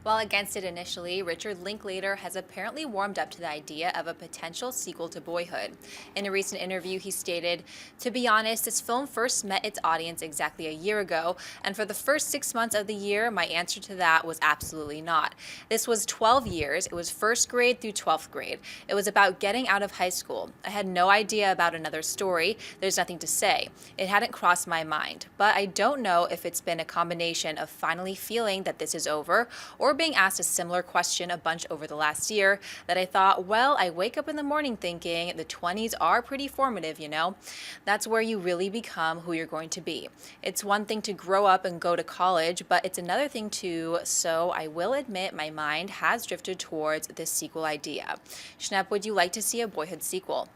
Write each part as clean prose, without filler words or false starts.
While against it initially, Richard Linklater has apparently warmed up to the idea of a potential sequel to Boyhood. In a recent interview, he stated, "To be honest, this film first met its audience exactly a year ago, and for the first 6 months of the year, my answer to that was absolutely not. This was 12 years. It was first grade through 12th grade. It was about getting out of high school. I had no idea about another story. There's nothing to say. It hadn't crossed my mind. But I don't know if it's been a combination of finally feeling that this is over, or being asked a similar question a bunch over the last year, that I thought, well, I wake up in the morning thinking the 20s are pretty formative, you know? That's where you really become who you're going to be. It's one thing to grow up and go to college, but it's another thing too, so I will admit my mind has drifted towards this sequel idea." Schnepp, would you like to see a Boyhood sequel?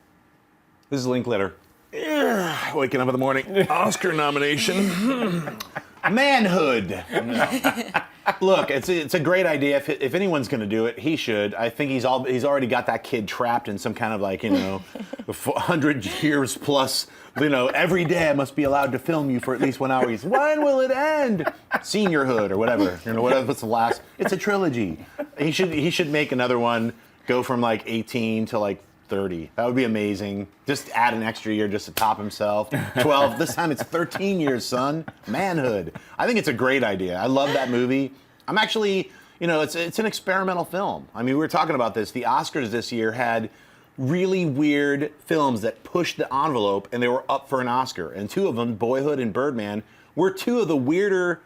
This is Linklater. Yeah, waking up in the morning. Oscar nomination. Manhood. No. Look, it's a great idea. If anyone's going to do it, he should. I think he's already got that kid trapped in some kind of 100 years plus. Every day I must be allowed to film you for at least 1 hour. He's, when will it end? Seniorhood or whatever. What's the last? It's a trilogy. He should make another one. Go from 18 to 30. That would be amazing. Just add an extra year just to top himself. 12. This time it's 13 years, son. Manhood. I think it's a great idea. I love that movie. I'm actually, it's an experimental film. I mean, we were talking about this. The Oscars this year had really weird films that pushed the envelope and they were up for an Oscar. And two of them, Boyhood and Birdman, were two of the weirder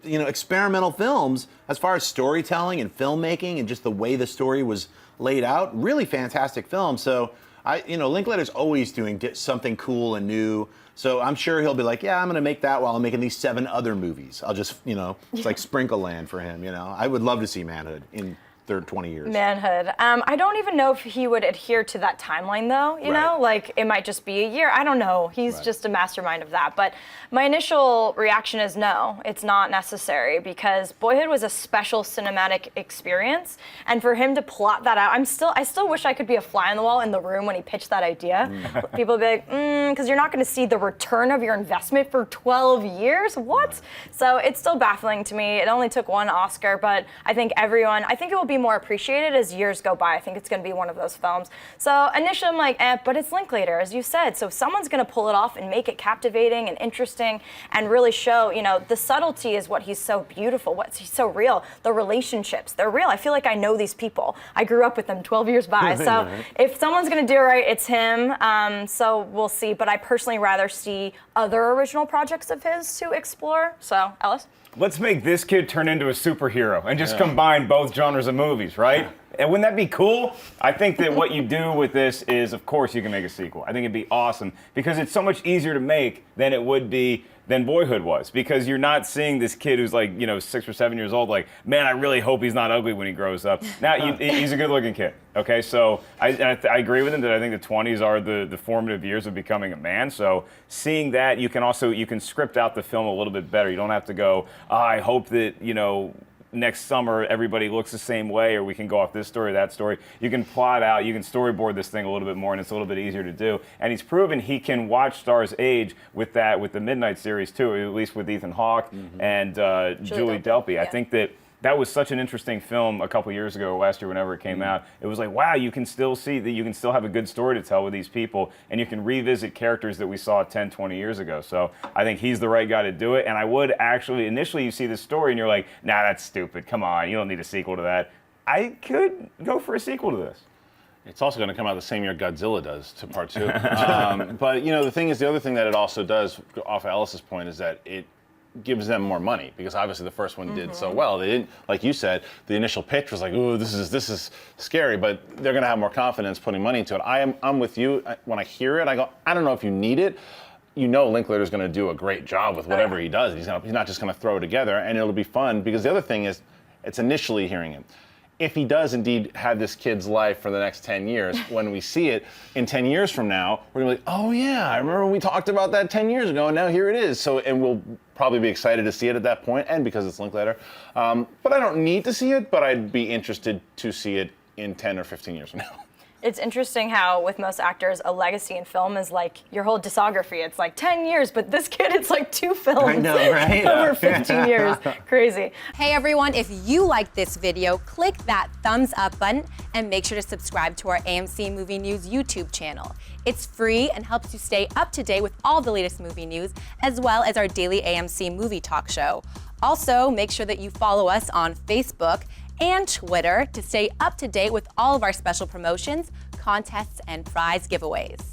experimental films as far as storytelling and filmmaking and just the way the story was laid out. Really fantastic film. So Linklater's always doing something cool and new. So I'm sure he'll be like, yeah, I'm going to make that while I'm making these 7 other movies. I'll just, it's like sprinkle land for him, I would love to see Manhood in 20 years. Manhood. I don't even know if he would adhere to that timeline, though. You know, it might just be a year. I don't know. He's just a mastermind of that. But my initial reaction is no, it's not necessary, because Boyhood was a special cinematic experience, and for him to plot that out, I still wish I could be a fly on the wall in the room when he pitched that idea. People would be like, because you're not going to see the return of your investment for 12 years. What? So it's still baffling to me. It only took 1 Oscar, but I think it will be more appreciated as years go by. I think it's going to be one of those films. So initially I'm like, but it's Linklater, as you said. So if someone's going to pull it off and make it captivating and interesting and really show, the subtlety is what he's so beautiful, he's so real. The relationships, they're real. I feel like I know these people. I grew up with them 12 years by. So if someone's going to do it right, it's him. So we'll see. But I personally rather see other original projects of his to explore. So, Ellis? Let's make this kid turn into a superhero and just combine both genres of movies, right? And wouldn't that be cool? I think that what you do with this is, of course, you can make a sequel. I think it'd be awesome because it's so much easier to make than Boyhood was, because you're not seeing this kid who's 6 or 7 years old, man, I really hope he's not ugly when he grows up. Now, he's a good-looking kid, okay? So I agree with him that I think the 20s are the formative years of becoming a man. So seeing that, you can script out the film a little bit better. You don't have to go, I hope that, next summer everybody looks the same way, or we can go off this story or that story. You can plot out, you can storyboard this thing a little bit more, and it's a little bit easier to do. And he's proven he can watch stars age with the Midnight series too, at least with Ethan Hawke and Julie Delpy. I think that was such an interesting film a couple years ago, last year, whenever it came out. It was like, wow, you can still see that you can still have a good story to tell with these people, and you can revisit characters that we saw 10, 20 years ago. So I think he's the right guy to do it. And I would actually, initially you see this story and you're like, nah, that's stupid. Come on, you don't need a sequel to that. I could go for a sequel to this. It's also going to come out the same year Godzilla does to part 2. But the thing is, the other thing that it also does, off of Ellis's point, is that it gives them more money, because obviously the first one did so well. They didn't, like you said, the initial pitch was like, ooh, this is scary, but they're going to have more confidence putting money into it. I'm with you. When I hear it, I go, I don't know if you need it. Linklater's going to do a great job with whatever he does. He's not just going to throw it together, and it'll be fun, because the other thing is, it's initially hearing it. If he does indeed have this kid's life for the next 10 years, when we see it in 10 years from now, we're going to be like, oh yeah, I remember we talked about that 10 years ago, and now here it is. So, and we'll probably be excited to see it at that point, and because it's Linklater. But I don't need to see it, but I'd be interested to see it in 10 or 15 years from now. It's interesting how with most actors, a legacy in film is like your whole discography. It's like 10 years, but this kid, it's like 2 films. I know, right? Over 15 years. Crazy. Hey everyone, if you liked this video, click that thumbs up button and make sure to subscribe to our AMC Movie News YouTube channel. It's free and helps you stay up to date with all the latest movie news, as well as our daily AMC movie talk show. Also, make sure that you follow us on Facebook and Twitter to stay up to date with all of our special promotions, contests, and prize giveaways.